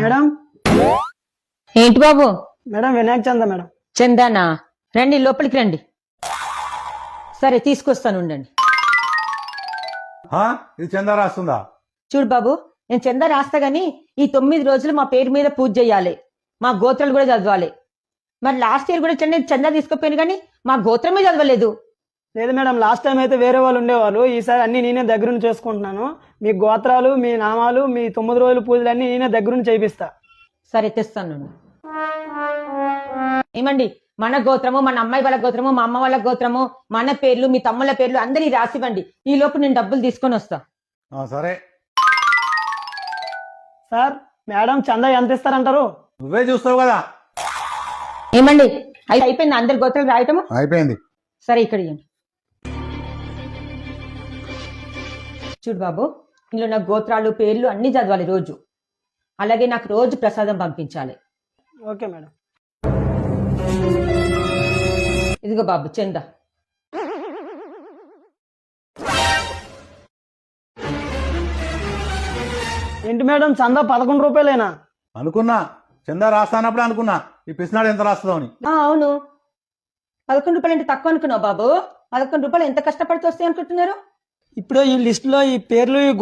Madam ఏంటి బాబు? Madam Vinayaka చంద madam. చందానా? రండి లోపలికి రండి. సరే తీసుకొస్తాను ఉండండి. ఇది చందా రాస్తుందా? చూడు బాబు, నేను చందా రాస్తా గాని ఈ 9 రోజులు మా పేరు మీద పూజ చేయాలి, మా గోత్రాలు కూడా చదవాలి. మరి లాస్ట్ ఇయర్ కూడా చందా తీసుకుపోయాను కానీ మా గోత్రమే చదవలేదు. లేదు మేడం, లాస్ట్ టైం అయితే వేరే వాళ్ళు ఉండేవాళ్ళు, ఈసారి అన్ని నేనే దగ్గరుండి చేసుకుంటున్నాను. మీ గోత్రాలు, మీ నామాలు, మీ 9 రోజుల పూజలు అన్ని నేనే దగ్గరుండి చేపిస్తా. సరే తెస్తాను. ఏమండి, మన గోత్రము, మన అమ్మాయి వాళ్ళ గోత్రము, మా అమ్మ వాళ్ళ గోత్రము, మన పేర్లు, మీ తమ్ముళ్ళ పేర్లు అందరి రాసివ్వండి. ఈ లోపు నేను డబ్బులు తీసుకొని వస్తా. సరే సార్, మేడం చందా ఎంత ఇస్తారంటారు? నువ్వే చూస్తావు కదా. ఏమండి, అయిపోయింది అందరి గోత్రాలు రాయటము? అయిపోయింది. సరే ఇక్కడ ఇవ్వండి. చూడు బాబు, ఇందులో నా గోత్రాలు, పేర్లు అన్ని చదవాలి రోజు. అలాగే నాకు రోజు ప్రసాదం పంపించాలి. Okay madam. ఇదిగో బాబు చందా. ఏంటి మేడం, చందా 11 రూపాయలేనా? అనుకున్నా, చందా రాస్తానప్పుడే అనుకున్నా ఈ పిసినాడు ఎంత రాస్తుందో అని. అవును, 11 రూపాయలు అంటే తక్కువ అనుకున్నావు బాబు. 11 రూపాయలు ఎంత కష్టపడితే వస్తాయి అనుకుంటున్నారు? ఇప్పుడు ఈ లిస్ట్ లో ఈ పేర్లు, ఈ